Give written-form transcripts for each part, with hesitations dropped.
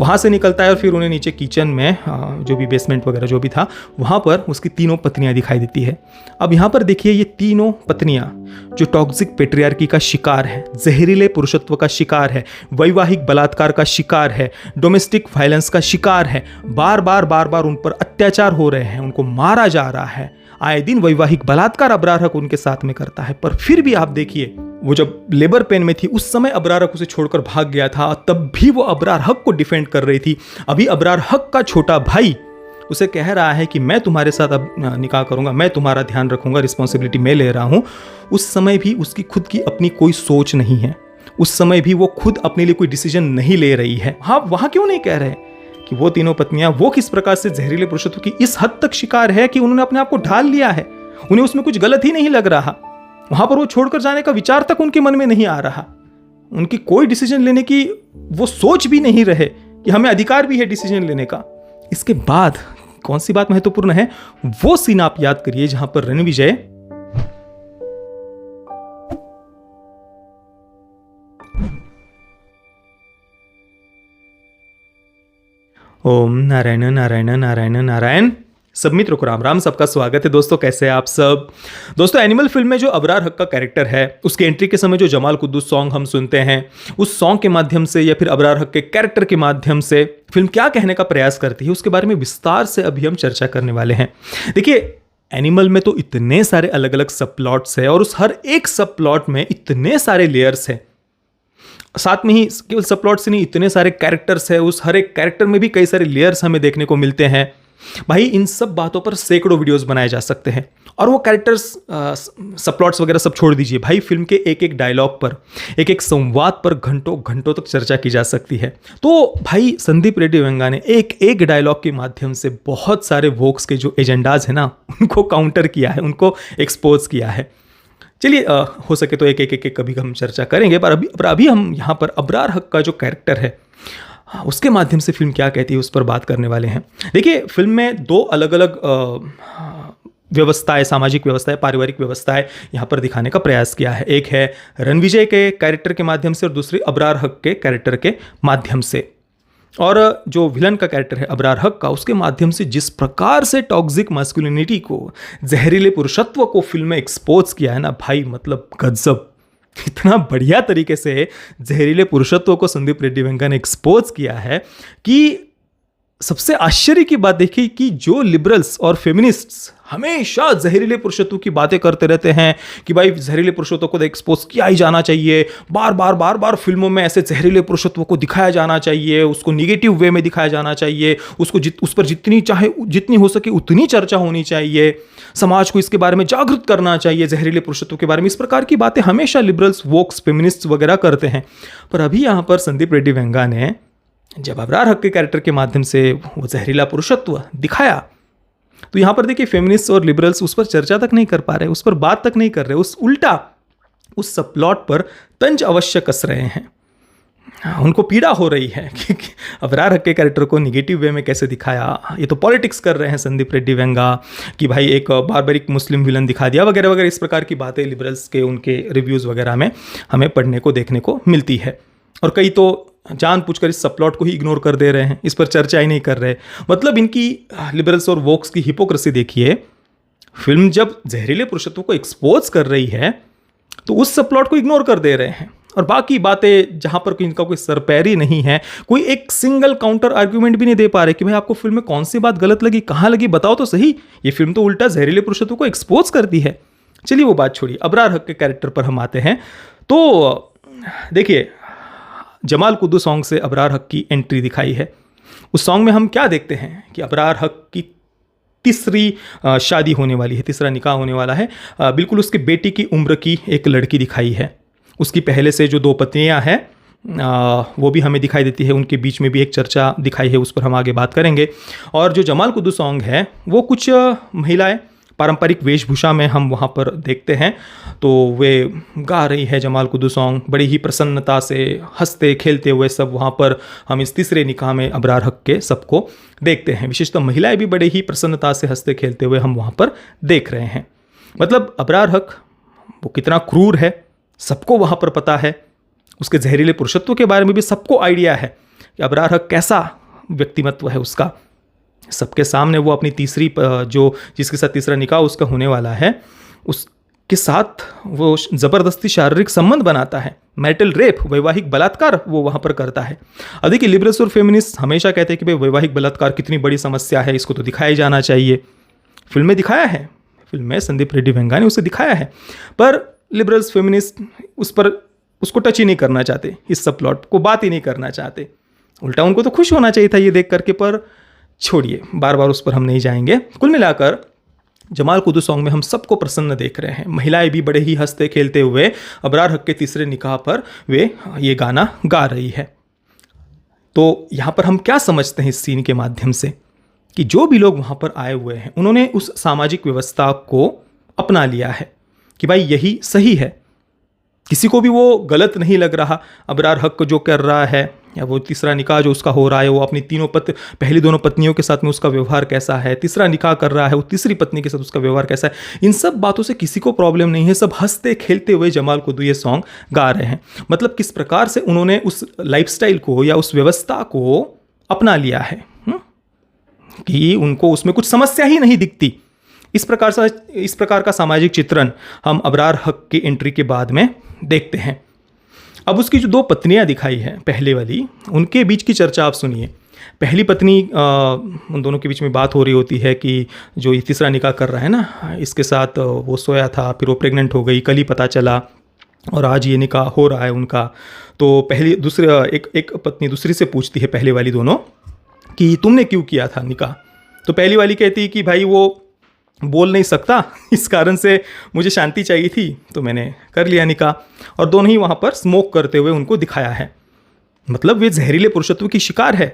वहाँ से निकलता है और फिर उन्हें नीचे किचन में जो भी बेसमेंट वगैरह जो भी था वहाँ पर उसकी तीनों पत्नियाँ दिखाई देती है। अब यहाँ पर देखिए ये तीनों पत्नियाँ जो टॉक्सिक पेट्रियार्की का शिकार है, जहरीले पुरुषत्व का शिकार है, वैवाहिक बलात्कार का शिकार है, डोमेस्टिक वायलेंस का शिकार है, बार बार उन पर अत्याचार हो रहे हैं, उनको मारा जा रहा है, आए दिन वैवाहिक बलात्कार अबरार हक उनके साथ में करता है। पर फिर भी आप देखिए वो जब लेबर पेन में थी उस समय अबरार हक उसे छोड़कर भाग गया था, तब भी वो अबरार हक को डिफेंड कर रही थी। अभी अबरार हक का छोटा भाई उसे कह रहा है कि मैं तुम्हारे साथ अब निकाह करूंगा, मैं तुम्हारा ध्यान रखूंगा, रिस्पॉन्सिबिलिटी मैं ले रहा हूं। उस समय भी उसकी खुद की अपनी कोई सोच नहीं है, उस समय भी वो खुद अपने लिए कोई डिसीजन नहीं ले रही है। हाँ, वहां क्यों नहीं कह रहे कि वो तीनों पत्नियां वो किस प्रकार से जहरीले पुरुषत्व की इस हद तक शिकार है कि उन्होंने अपने आप को ढाल लिया है, उन्हें उसमें कुछ गलत ही नहीं लग रहा। वहां पर वो छोड़कर जाने का विचार तक उनके मन में नहीं आ रहा, उनकी कोई डिसीजन लेने की वो सोच भी नहीं रहे कि हमें अधिकार भी है डिसीजन लेने का। इसके बाद कौन सी बात महत्वपूर्ण है, वो सीन आप याद करिए जहां पर रणविजय ओम नारायण नारायण नारायण नारायण। सब मित्रों को राम राम, सबका स्वागत है। दोस्तों कैसे हैं आप सब। दोस्तों एनिमल फिल्म में जो अबरार हक का कैरेक्टर है उसके एंट्री के समय जो जमाल कुद्दूस सॉन्ग हम सुनते हैं, उस सॉन्ग के माध्यम से या फिर अबरार हक के कैरेक्टर के माध्यम से फिल्म क्या कहने का प्रयास करती है उसके बारे में विस्तार से अभी हम चर्चा करने वाले हैं। देखिए एनिमल में तो इतने सारे अलग अलग सब प्लॉट्स है और उस हर एक सब प्लॉट में इतने सारे लेयर्स हैं, साथ में ही केवल सब प्लॉट से नहीं इतने सारे कैरेक्टर्स है, उस हर एक कैरेक्टर में भी कई सारे लेयर्स हमें देखने को मिलते हैं। भाई इन सब बातों पर सैकड़ों वीडियोस बनाए जा सकते हैं और वो कैरेक्टर्स सब प्लॉट्स वगैरह सब छोड़ दीजिए, भाई फिल्म के एक एक डायलॉग पर, एक एक संवाद पर घंटों घंटों तक चर्चा की जा सकती है। तो भाई संदीप रेड्डी वेंगा ने एक एक डायलॉग के माध्यम से बहुत सारे वोक्स के जो एजेंडाज है ना उनको काउंटर किया है, उनको एक्सपोज किया है। चलिए हो सके तो एक एक कभी हम चर्चा करेंगे, पर अभी हम यहाँ पर अबरार हक का जो कैरेक्टर है उसके माध्यम से फिल्म क्या कहती है उस पर बात करने वाले हैं। देखिए फिल्म में दो अलग अलग व्यवस्थाएं, सामाजिक व्यवस्थाएं, पारिवारिक व्यवस्थाएं यहाँ पर दिखाने का प्रयास किया है। एक है रणविजय के कैरेक्टर के माध्यम से और दूसरी अबरार हक के कैरेक्टर के माध्यम से। और जो विलन का कैरेक्टर है अबरार हक का, उसके माध्यम से जिस प्रकार से टॉक्सिक मास्कुलिनिटी को, जहरीले पुरुषत्व को फिल्म में एक्सपोज किया है ना भाई, मतलब गजब। इतना बढ़िया तरीके से जहरीले पुरुषत्व को संदीप रेड्डी वेंगा ने एक्सपोज किया है कि सबसे आश्चर्य की बात देखिए कि जो लिबरल्स और फेमिनिस्ट्स हमेशा जहरीले पुरुषत्व की बातें करते रहते हैं कि भाई जहरीले पुरुषत्व को एक्सपोज किया ही जाना चाहिए, बार बार फिल्मों में ऐसे जहरीले पुरुषत्व को दिखाया जाना चाहिए, उसको निगेटिव वे में दिखाया जाना चाहिए, उस पर जितनी हो सके उतनी चर्चा होनी चाहिए, समाज को इसके बारे में जागरूक करना चाहिए, जहरीले पुरुषत्व के बारे में। इस प्रकार की बातें हमेशा लिबरल्स, वोक्स, फेमिनिस्ट वगैरह करते हैं। पर अभी यहाँ पर संदीप रेड्डी वेंगा ने जब अबरार हक के कैरेक्टर के माध्यम से वो जहरीला पुरुषत्व दिखाया तो यहाँ पर देखिए फेमिनिस्ट और लिबरल्स उस पर चर्चा तक नहीं कर पा रहे, उस पर बात तक नहीं कर रहे, उस उल्टा उस सब प्लॉट पर तंज अवश्य कस रहे हैं। उनको पीड़ा हो रही है कि अबरार हक के कैरेक्टर को निगेटिव वे में कैसे दिखाया, ये तो पॉलिटिक्स कर रहे हैं संदीप रेड्डी वेंगा कि भाई एक बारबरिक मुस्लिम विलन दिखा दिया वगैरह वगैरह। इस प्रकार की बातें लिबरल्स के उनके रिव्यूज़ वगैरह में हमें पढ़ने को देखने को मिलती है। और कई तो जानबूझकर इस सब प्लॉट को ही इग्नोर कर दे रहे हैं, इस पर चर्चा ही नहीं कर रहे। मतलब इनकी लिबरल्स और वोक्स की हिपोक्रेसी देखिए। फिल्म जब जहरीले पुरुषत्व को एक्सपोज कर रही है तो उस सब प्लॉट को इग्नोर कर दे रहे हैं और बाकी बातें जहां पर इनका कोई सरपैरी नहीं है, कोई एक सिंगल काउंटर आर्ग्यूमेंट भी नहीं दे पा रहे कि भाई आपको फिल्म में कौन सी बात गलत लगी, कहाँ लगी, बताओ तो सही। ये फिल्म तो उल्टा जहरीले पुरुषत्व को एक्सपोज करती है। चलिए वो बात छोड़िए, अबरार हक के कैरेक्टर पर हम आते हैं। तो देखिए जमाल कुद्दूस सॉन्ग से अबरार हक की एंट्री दिखाई है। उस सॉन्ग में हम क्या देखते हैं कि अबरार हक की तीसरी शादी होने वाली है, तीसरा निकाह होने वाला है। बिल्कुल उसके बेटी की उम्र की एक लड़की दिखाई है। उसकी पहले से जो दो पत्नियां हैं वो भी हमें दिखाई देती है, उनके बीच में भी एक चर्चा दिखाई है, उस पर हम आगे बात करेंगे। और जो जमाल कुद्दूस सॉन्ग है वो कुछ महिलाएं पारंपरिक वेशभूषा में हम वहाँ पर देखते हैं, तो वे गा रही है जमाल कुद्दूस सॉन्ग बड़ी ही प्रसन्नता से, हंसते खेलते हुए सब वहाँ पर हम इस तीसरे निकाह में अबरार हक के सबको देखते हैं। विशेषतः महिलाएं भी बड़े ही प्रसन्नता से हंसते खेलते हुए हम वहाँ पर देख रहे हैं। मतलब अबरार हक वो कितना क्रूर है सबको वहाँ पर पता है, उसके जहरीले पुरुषत्व के बारे में भी सबको आइडिया है। कि अबरार हक कैसा व्यक्तिमत्व है उसका। सबके सामने वो अपनी तीसरी जो जिसके साथ तीसरा निकाह उसका होने वाला है उसके साथ वो ज़बरदस्ती शारीरिक संबंध बनाता है, मैरिटल रेप, वैवाहिक बलात्कार वो वहाँ पर करता है। अब देखिए लिबरल्स और फेमिनिस्ट हमेशा कहते हैं कि भाई वैवाहिक बलात्कार कितनी बड़ी समस्या है, इसको तो दिखाया जाना चाहिए। फिल्म में दिखाया है, फिल्म में संदीप रेड्डी वेंगा ने उसे दिखाया है, पर लिबरल्स फेमिनिस्ट उसको टच ही नहीं करना चाहते, इस सब प्लॉट को बात ही नहीं करना चाहते। उल्टा उनको तो खुश होना चाहिए था ये देख करके, पर छोड़िए, बार बार उस पर हम नहीं जाएंगे। कुल मिलाकर जमाल कुदू सॉन्ग में हम सबको प्रसन्न देख रहे हैं। महिलाएं भी बड़े ही हंसते खेलते हुए अबरार हक के तीसरे निकाह पर वे ये गाना गा रही है। तो यहाँ पर हम क्या समझते हैं इस सीन के माध्यम से कि जो भी लोग वहाँ पर आए हुए हैं उन्होंने उस सामाजिक व्यवस्था को अपना लिया है कि भाई यही सही है, किसी को भी वो गलत नहीं लग रहा। अबरार हक जो कर रहा है या वो तीसरा निकाह जो उसका हो रहा है, वो अपनी पहली दोनों पत्नियों के साथ में उसका व्यवहार कैसा है, तीसरा निकाह कर रहा है वो तीसरी पत्नी के साथ उसका व्यवहार कैसा है, इन सब बातों से किसी को प्रॉब्लम नहीं है। सब हंसते खेलते हुए जमाल कुदू ये सॉन्ग गा रहे हैं। मतलब किस प्रकार से उन्होंने उस लाइफस्टाइल को या उस व्यवस्था को अपना लिया है कि उनको उसमें कुछ समस्या ही नहीं दिखती। इस प्रकार का सामाजिक चित्रण हम अबरार हक की एंट्री के बाद में देखते हैं। अब उसकी जो दो पत्नियां दिखाई हैं पहले वाली, उनके बीच की चर्चा आप सुनिए। पहली पत्नी उन दोनों के बीच में बात हो रही होती है कि जो ये तीसरा निकाह कर रहा है ना, इसके साथ वो सोया था, फिर वो प्रेग्नेंट हो गई, कल ही पता चला और आज ये निकाह हो रहा है उनका। तो एक पत्नी दूसरी से पूछती है, पहले वाली दोनों, कि तुमने क्यों किया था निकाह। तो पहली वाली कहती है कि भाई वो बोल नहीं सकता, इस कारण से मुझे शांति चाहिए थी तो मैंने कर लिया निकाह। और दोनों ही वहाँ पर स्मोक करते हुए उनको दिखाया है। मतलब वे जहरीले पुरुषत्व की शिकार है।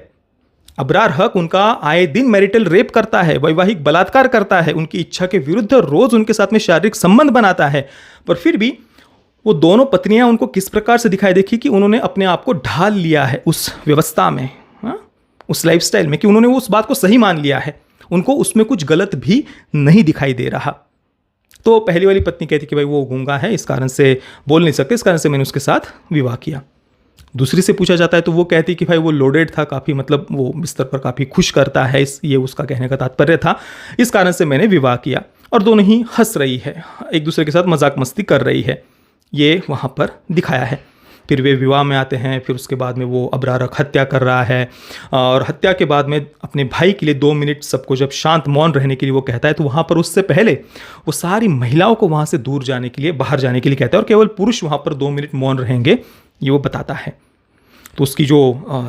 अबरार हक उनका आए दिन मैरिटल रेप करता है, वैवाहिक बलात्कार करता है, उनकी इच्छा के विरुद्ध रोज़ उनके साथ में शारीरिक संबंध बनाता है। पर फिर भी वो दोनों पत्नियां उनको किस प्रकार से दिखाई देखी कि उन्होंने अपने आप को ढाल लिया है उस व्यवस्था में, उस लाइफस्टाइल में, कि उन्होंने उस बात को सही मान लिया है, उनको उसमें कुछ गलत भी नहीं दिखाई दे रहा। तो पहली वाली पत्नी कहती कि भाई वो गूंगा है, इस कारण से बोल नहीं सकते, इस कारण से मैंने उसके साथ विवाह किया। दूसरी से पूछा जाता है तो वो कहती कि भाई वो लोडेड था काफ़ी, मतलब वो बिस्तर पर काफ़ी खुश करता है, ये उसका कहने का तात्पर्य था, इस कारण से मैंने विवाह किया। और दोनों ही हंस रही है, एक दूसरे के साथ मजाक मस्ती कर रही है, ये वहाँ पर दिखाया है। फिर वे विवाह में आते हैं, फिर उसके बाद में वो अबरार हक हत्या कर रहा है, और हत्या के बाद में अपने भाई के लिए 2 मिनट सबको जब शांत मौन रहने के लिए वो कहता है, तो वहाँ पर उससे पहले वो सारी महिलाओं को वहाँ से दूर जाने के लिए, बाहर जाने के लिए कहता है, और केवल पुरुष वहाँ पर 2 मिनट मौन रहेंगे, ये वो बताता है। तो उसकी जो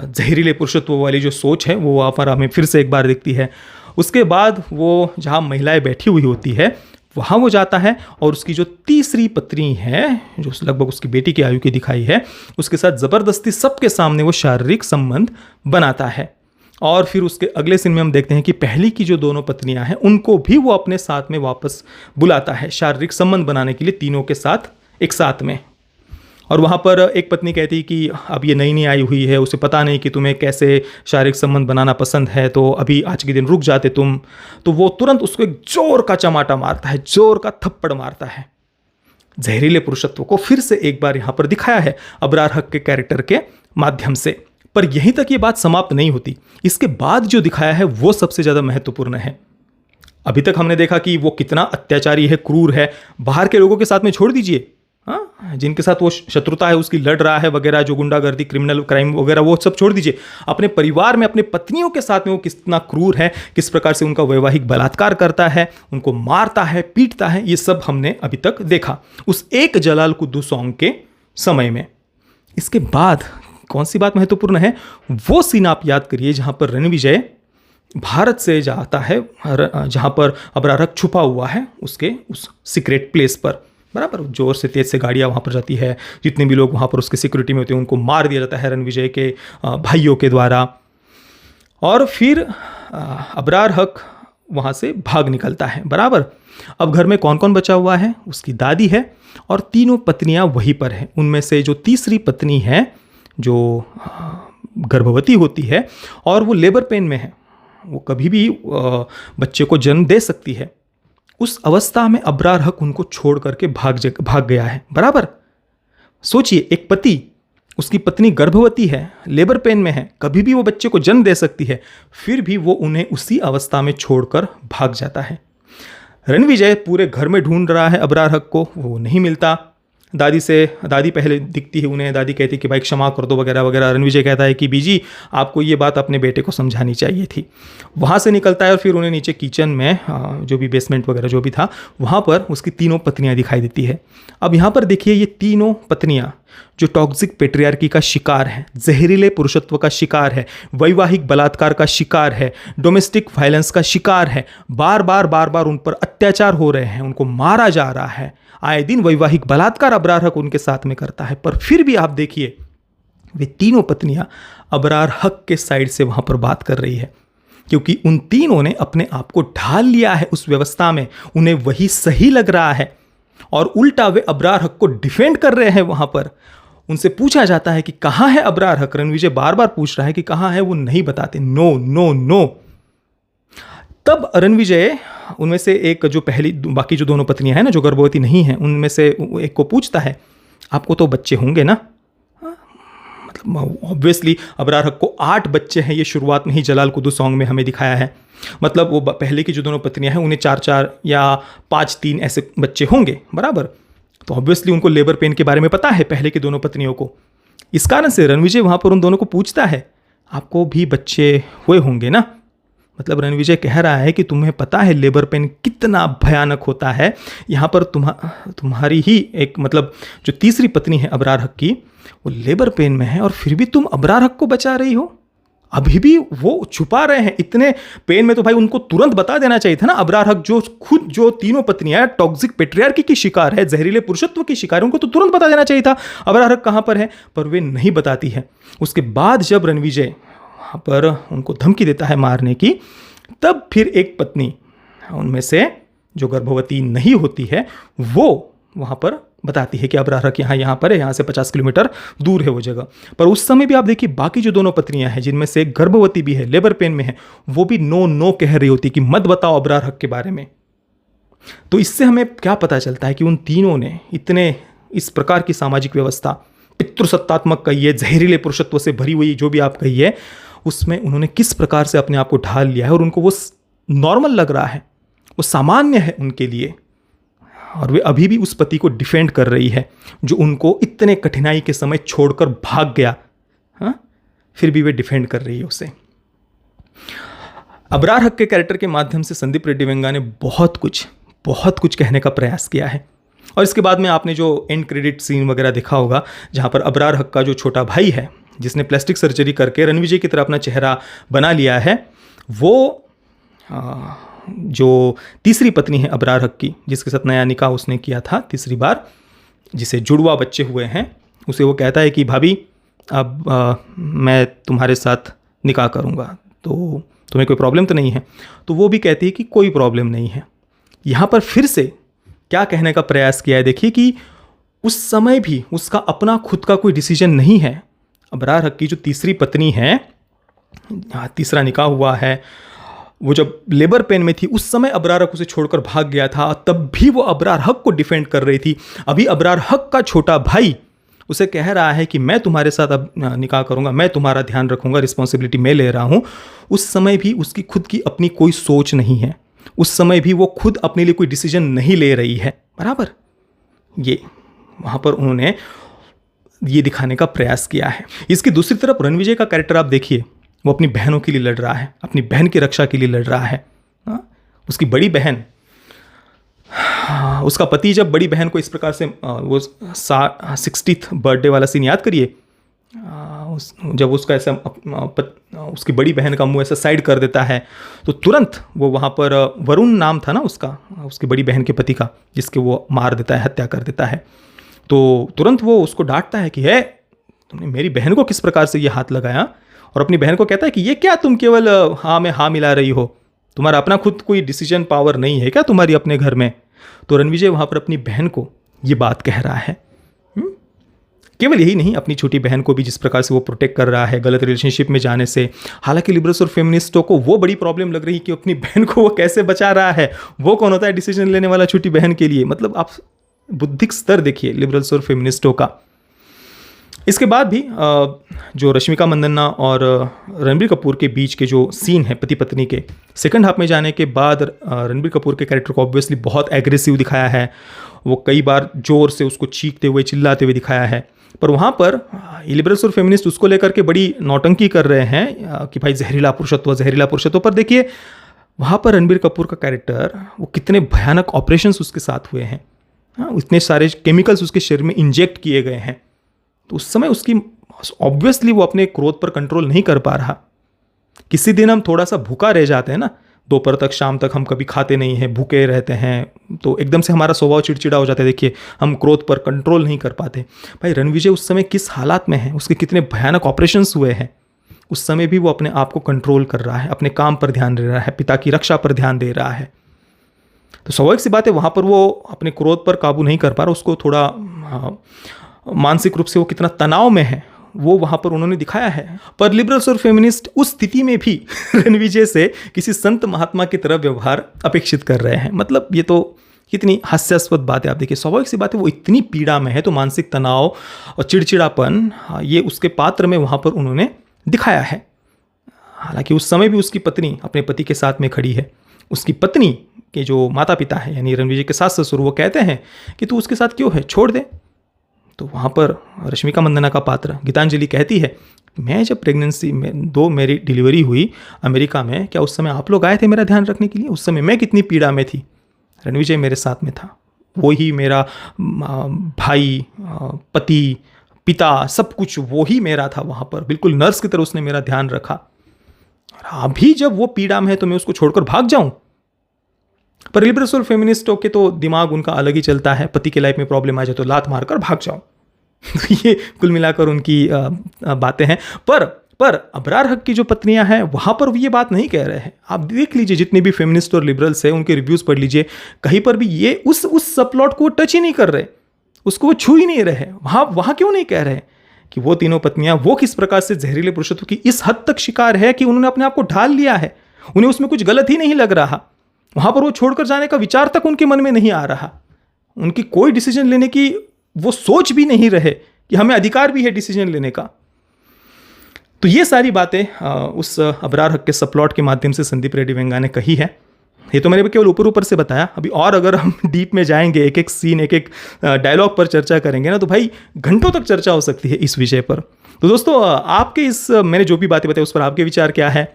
जहरीले पुरुषत्व वाली जो सोच है वो वहाँ पर हमें फिर से एक बार दिखती है। उसके बाद वो जहाँ महिलाएं बैठी हुई होती है वहाँ वो जाता है, और उसकी जो तीसरी पत्नी है, जो लगभग उसकी बेटी की आयु की दिखाई है, उसके साथ ज़बरदस्ती सबके सामने वो शारीरिक संबंध बनाता है। और फिर उसके अगले सीन में हम देखते हैं कि पहली की जो दोनों पत्नियां हैं उनको भी वो अपने साथ में वापस बुलाता है शारीरिक संबंध बनाने के लिए, तीनों के साथ एक साथ में। और वहाँ पर एक पत्नी कहती है कि अब ये नई आई हुई है, उसे पता नहीं कि तुम्हें कैसे शारीरिक संबंध बनाना पसंद है, तो अभी आज के दिन रुक जाते तुम। तो वो तुरंत उसको एक जोर का चमाटा मारता है, जोर का थप्पड़ मारता है। जहरीले पुरुषत्व को फिर से एक बार यहाँ पर दिखाया है अबरार हक के कैरेक्टर के माध्यम से। पर यहीं तक ये बात समाप्त नहीं होती, इसके बाद जो दिखाया है वो सबसे ज़्यादा महत्वपूर्ण है। अभी तक हमने देखा कि वो कितना अत्याचारी है, क्रूर है, बाहर के लोगों के साथ में छोड़ दीजिए, जिनके साथ वो शत्रुता है उसकी लड़ रहा है वगैरह, जो गुंडागर्दी क्रिमिनल क्राइम वगैरह वो सब छोड़ दीजिए, अपने परिवार में अपने पत्नियों के साथ में वो कितना क्रूर है, किस प्रकार से उनका वैवाहिक बलात्कार करता है, उनको मारता है, पीटता है, ये सब हमने अभी तक देखा उस एक जलाल कुद्दू सॉन्ग के समय में। इसके बाद कौन सी बात महत्वपूर्ण है, वो सीन आप याद करिए जहाँ पर रणविजय भारत से जाता है, जहाँ पर अबरार हक छुपा हुआ है उसके उस सीक्रेट प्लेस पर, बराबर जोर से तेज से गाड़ियाँ वहाँ पर जाती है, जितने भी लोग वहाँ पर उसके सिक्योरिटी में होते हैं उनको मार दिया जाता है रणविजय के भाइयों के द्वारा। और फिर अबरार हक वहाँ से भाग निकलता है, बराबर। अब घर में कौन कौन बचा हुआ है, उसकी दादी है और तीनों पत्नियाँ वहीं पर हैं। उनमें से जो तीसरी पत्नी है जो गर्भवती होती है और वो लेबर पेन में है, वो कभी भी बच्चे को जन्म दे सकती है, उस अवस्था में अबरार हक उनको छोड़ करके भाग गया है, बराबर। सोचिए, एक पति उसकी पत्नी गर्भवती है, लेबर पेन में है, कभी भी वो बच्चे को जन्म दे सकती है, फिर भी वो उन्हें उसी अवस्था में छोड़कर भाग जाता है। रणविजय पूरे घर में ढूंढ रहा है अबरार हक को, वो नहीं मिलता। दादी पहले दिखती है उन्हें, दादी कहती है कि भाई क्षमा कर दो वगैरह वगैरह। रणविजय कहता है कि बीजी आपको ये बात अपने बेटे को समझानी चाहिए थी। वहाँ से निकलता है और फिर उन्हें नीचे किचन में जो भी बेसमेंट वगैरह जो भी था वहाँ पर उसकी तीनों पत्नियाँ दिखाई देती है। अब यहाँ पर देखिए ये तीनों पत्नियाँ जो टॉक्सिक पेट्रियार्की का शिकार है, जहरीले पुरुषत्व का शिकार है, वैवाहिक बलात्कार का शिकार है, डोमेस्टिक वायलेंस का शिकार है, बार बार उन पर अत्याचार हो रहे हैं, उनको मारा जा रहा है, आए दिन वैवाहिक बलात्कार अबरार हक उनके साथ में करता है। पर फिर भी आप देखिए वे तीनों पत्नियां अबरार हक के साइड से वहां पर बात कर रही है, क्योंकि उन तीनों ने अपने आप को ढाल लिया है उस व्यवस्था में, उन्हें वही सही लग रहा है और उल्टा वे अबरार हक को डिफेंड कर रहे हैं। वहां पर उनसे पूछा जाता है कि कहां है अबरार हक, रणविजय बार बार पूछ रहा है कि कहां है, वो नहीं बताते, नो नो नो। तब रणविजय उनमें से एक जो पहली बाकी जो दोनों पत्नियां हैं ना जो गर्भवती नहीं हैं, उनमें से एक को पूछता है आपको तो बच्चे होंगे ना। मतलब ऑब्वियसली अबरार हक को 8 बच्चे हैं, ये शुरुआत में ही जलाल कुदू सॉन्ग में हमें दिखाया है। मतलब वो पहले की जो दोनों पत्नियां हैं उन्हें 4-4 या 5-3 ऐसे बच्चे होंगे बराबर। तो ऑब्वियसली उनको लेबर पेन के बारे में पता है पहले की दोनों पत्नियों को। इस कारण से रणविजय वहाँ पर उन दोनों को पूछता है आपको भी बच्चे हुए होंगे ना। मतलब रणविजय कह रहा है कि तुम्हें पता है लेबर पेन कितना भयानक होता है। यहाँ पर तुम्हारी ही एक मतलब जो तीसरी पत्नी है अबरार हक की, वो लेबर पेन में है और फिर भी तुम अबरार हक को बचा रही हो। अभी भी वो छुपा रहे हैं इतने पेन में, तो भाई उनको तुरंत बता देना चाहिए था ना। अबरार हक जो तीनों पत्नियां टॉक्सिक पेट्रियार्की की शिकार है, जहरीले पुरुषत्व की शिकार है, उनको तो तुरंत बता देना चाहिए था अबरार हक कहाँ पर है, पर वे नहीं बताती है। उसके बाद जब रणविजय वहाँ पर उनको धमकी देता है मारने की, तब फिर एक पत्नी उनमें से जो गर्भवती नहीं होती है वो वहाँ पर बताती है कि अबरार हक यहाँ पर है, यहाँ से 50 किलोमीटर दूर है वो जगह। पर उस समय भी आप देखिए बाकी जो दोनों पत्नियां हैं जिनमें से गर्भवती भी है, लेबर पेन में है, वो भी नो नो कह रही होती कि मत बताओ अबरार हक के बारे में। तो इससे हमें क्या पता चलता है कि उन तीनों ने इतने इस प्रकार की सामाजिक व्यवस्था पितृसत्तात्मक कहिए, जहरीले पुरुषत्व से भरी हुई जो भी आप कहिए, उसमें उन्होंने किस प्रकार से अपने आप को ढाल लिया है और उनको वो नॉर्मल लग रहा है, वो सामान्य है उनके लिए। और वे अभी भी उस पति को डिफेंड कर रही है जो उनको इतने कठिनाई के समय छोड़कर भाग गया। हाँ, फिर भी वे डिफेंड कर रही है उसे। अबरार हक के कैरेक्टर के माध्यम से संदीप रेड्डी वेंगा ने बहुत कुछ कहने का प्रयास किया है। और इसके बाद में आपने जो एंड क्रेडिट सीन वगैरह देखा होगा जहाँ पर अबरार हक का जो छोटा भाई है जिसने प्लास्टिक सर्जरी करके रणविजय की तरह अपना चेहरा बना लिया है, वो जो तीसरी पत्नी है अबरार हक की, जिसके साथ नया निकाह उसने किया था तीसरी बार, जिसे जुड़वा बच्चे हुए हैं, उसे वो कहता है कि भाभी अब मैं तुम्हारे साथ निकाह करूँगा, तो तुम्हें कोई प्रॉब्लम तो नहीं है। तो वो भी कहती है कि कोई प्रॉब्लम नहीं है। यहाँ पर फिर से क्या कहने का प्रयास किया है देखिए कि उस समय भी उसका अपना खुद का कोई डिसीजन नहीं है। अबरार हक की जो तीसरी पत्नी है, तीसरा निकाह हुआ है, वो जब लेबर पेन में थी उस समय अबरार हक उसे छोड़कर भाग गया था, तब भी वो अबरार हक को डिफेंड कर रही थी। अभी अबरार हक का छोटा भाई उसे कह रहा है कि मैं तुम्हारे साथ अब निकाह करूंगा, मैं तुम्हारा ध्यान रखूंगा, रिस्पॉन्सिबिलिटी मैं ले रहा हूं। उस समय भी उसकी खुद की अपनी कोई सोच नहीं है, उस समय भी वो खुद अपने लिए कोई डिसीजन नहीं ले रही है बराबर। ये वहाँ पर उन्होंने ये दिखाने का प्रयास किया है। इसकी दूसरी तरफ रणविजय का कैरेक्टर आप देखिए, वो अपनी बहनों के लिए लड़ रहा है, अपनी बहन की रक्षा के लिए लड़ रहा है। उसकी बड़ी बहन, उसका पति जब बड़ी बहन को इस प्रकार से वो 60th बर्थडे वाला सीन याद करिए, जब उसका ऐसा उसकी बड़ी बहन का मुंह ऐसा साइड कर देता है, तो तुरंत वो वहाँ पर वरुण नाम था ना उसका, उसकी बड़ी बहन के पति का, जिसके वो मार देता है, हत्या कर देता है। तो तुरंत वो उसको डांटता है कि है तुमने मेरी बहन को किस प्रकार से ये हाथ लगाया, और अपनी बहन को कहता है कि ये क्या तुम केवल हाँ में हाँ मिला रही हो, तुम्हारा अपना खुद कोई डिसीजन पावर नहीं है क्या तुम्हारी अपने घर में। तो रणविजय वहाँ पर अपनी बहन को ये बात कह रहा है। केवल यही नहीं, अपनी छोटी बहन को भी जिस प्रकार से वो प्रोटेक्ट कर रहा है गलत रिलेशनशिप में जाने से। हालांकि लिबरल्स और फेमिनिस्टों को वो बड़ी प्रॉब्लम लग रही कि अपनी बहन को वो कैसे बचा रहा है, वो कौन होता है डिसीजन लेने वाला छोटी बहन के लिए। मतलब आप बुद्धिक स्तर देखिए लिबरल्स और फेमिनिस्टों का। इसके बाद भी जो रश्मिका मंदान्ना और रणबीर कपूर के बीच के जो सीन है पति पत्नी के, सेकंड हाफ में जाने के बाद रणबीर कपूर के कैरेक्टर को ऑब्वियसली बहुत एग्रेसिव दिखाया है। वो कई बार जोर से उसको चीखते हुए चिल्लाते हुए दिखाया है। पर वहाँ पर लिबरल्स और फेमिनिस्ट उसको लेकर के बड़ी नौटंकी कर रहे हैं कि भाई जहरीला पुरुषत्व। पर देखिए वहाँ पर रणबीर कपूर का कैरेक्टर, वो कितने भयानक ऑपरेशंस उसके साथ हुए हैं, इतने सारे केमिकल्स उसके शरीर में इंजेक्ट किए गए हैं। तो उस समय उसकी ऑब्वियसली वो अपने क्रोध पर कंट्रोल नहीं कर पा रहा। किसी दिन हम थोड़ा सा भूखा रह जाते हैं ना, दोपहर तक शाम तक हम कभी खाते नहीं हैं, भूखे रहते हैं, तो एकदम से हमारा स्वभाव चिड़चिड़ा हो जाता है। देखिए हम क्रोध पर कंट्रोल नहीं कर पाते। भाई रणविजय उस समय किस हालात में है, उसके कितने भयानक ऑपरेशंस हुए हैं, उस समय भी वो अपने आप को कंट्रोल कर रहा है, अपने काम पर ध्यान दे रहा है, पिता की रक्षा पर ध्यान दे रहा है। तो स्वाभाविक सी बात है वहाँ पर वो अपने क्रोध पर काबू नहीं कर पा रहा। उसको थोड़ा मानसिक रूप से वो कितना तनाव में है वो वहाँ पर उन्होंने दिखाया है। पर लिबरल्स और फेमिनिस्ट उस स्थिति में भी रणविजय से किसी संत महात्मा की तरह व्यवहार अपेक्षित कर रहे हैं। मतलब ये तो कितनी हास्यास्पद बात है। आप देखिए स्वाभाविक सी बात है, वो इतनी पीड़ा में है तो मानसिक तनाव और चिड़चिड़ापन ये उसके पात्र में वहाँ पर उन्होंने दिखाया है। हालांकि उस समय भी उसकी पत्नी अपने पति के साथ में खड़ी है। उसकी पत्नी के जो माता पिता है यानी रणविजय के सास ससुर, वो कहते हैं कि तू उसके साथ क्यों है, छोड़ दे। तो वहाँ पर रश्मिका मंदान्ना का पात्र गीतांजलि कहती है, मैं जब प्रेगनेंसी में मेरी डिलीवरी हुई अमेरिका में, क्या उस समय आप लोग आए थे मेरा ध्यान रखने के लिए? उस समय मैं कितनी पीड़ा में थी, रणविजय मेरे साथ में था, वो ही मेरा भाई, पति, पिता, सब कुछ वो ही मेरा था वहाँ पर, बिल्कुल नर्स की तरह उसने मेरा ध्यान रखा। और अभी जब वो पीड़ा में है तो मैं उसको छोड़कर भाग जाऊँ? पर लिबरल्स और फेमिनिस्टों के तो दिमाग उनका अलग ही चलता है। पति के लाइफ में प्रॉब्लम आ जाए तो लात मारकर भाग जाओ। तो ये कुल मिलाकर उनकी बातें हैं। पर अबरार हक की जो पत्नियां हैं वहाँ पर ये बात नहीं कह रहे हैं। आप देख लीजिए जितने भी फेमिनिस्ट और लिबरल्स हैं उनके रिव्यूज़ पढ़ लीजिए, कहीं पर भी ये उस सब प्लॉट को टच ही नहीं कर रहे, उसको वो छू ही नहीं रहे। वहाँ क्यों नहीं कह रहे कि वो तीनों पत्नियां वो किस प्रकार से जहरीले पुरुषत्व की इस हद तक शिकार है कि उन्होंने अपने आप को ढाल लिया है, उन्हें उसमें कुछ गलत ही नहीं लग रहा। वहाँ पर वो छोड़कर जाने का विचार तक उनके मन में नहीं आ रहा। उनकी कोई डिसीजन लेने की वो सोच भी नहीं रहे कि हमें अधिकार भी है डिसीजन लेने का। तो ये सारी बातें उस अबरार हक के सबप्लॉट के माध्यम से संदीप रेड्डी वेंगा ने कही है। ये तो मैंने केवल ऊपर से बताया। अभी और अगर हम डीप में जाएंगे, एक एक सीन, एक एक डायलॉग पर चर्चा करेंगे ना, तो भाई घंटों तक चर्चा हो सकती है इस विषय पर। तो दोस्तों आपके मैंने जो भी बातें बताई उस पर आपके विचार क्या है?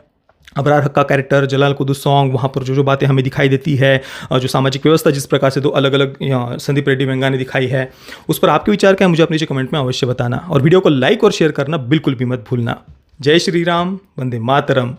अबरार हक का कैरेक्टर, जलाल कुदुस सॉन्ग, वहाँ पर जो बातें हमें दिखाई देती है, जो सामाजिक व्यवस्था जिस प्रकार से दो अलग अलग संदीप रेड्डी वेंगा ने दिखाई है, उस पर आपके विचार क्या है मुझे अपने नीचे कमेंट में अवश्य बताना। और वीडियो को लाइक और शेयर करना बिल्कुल भी मत भूलना। जय श्री राम, वंदे मातरम।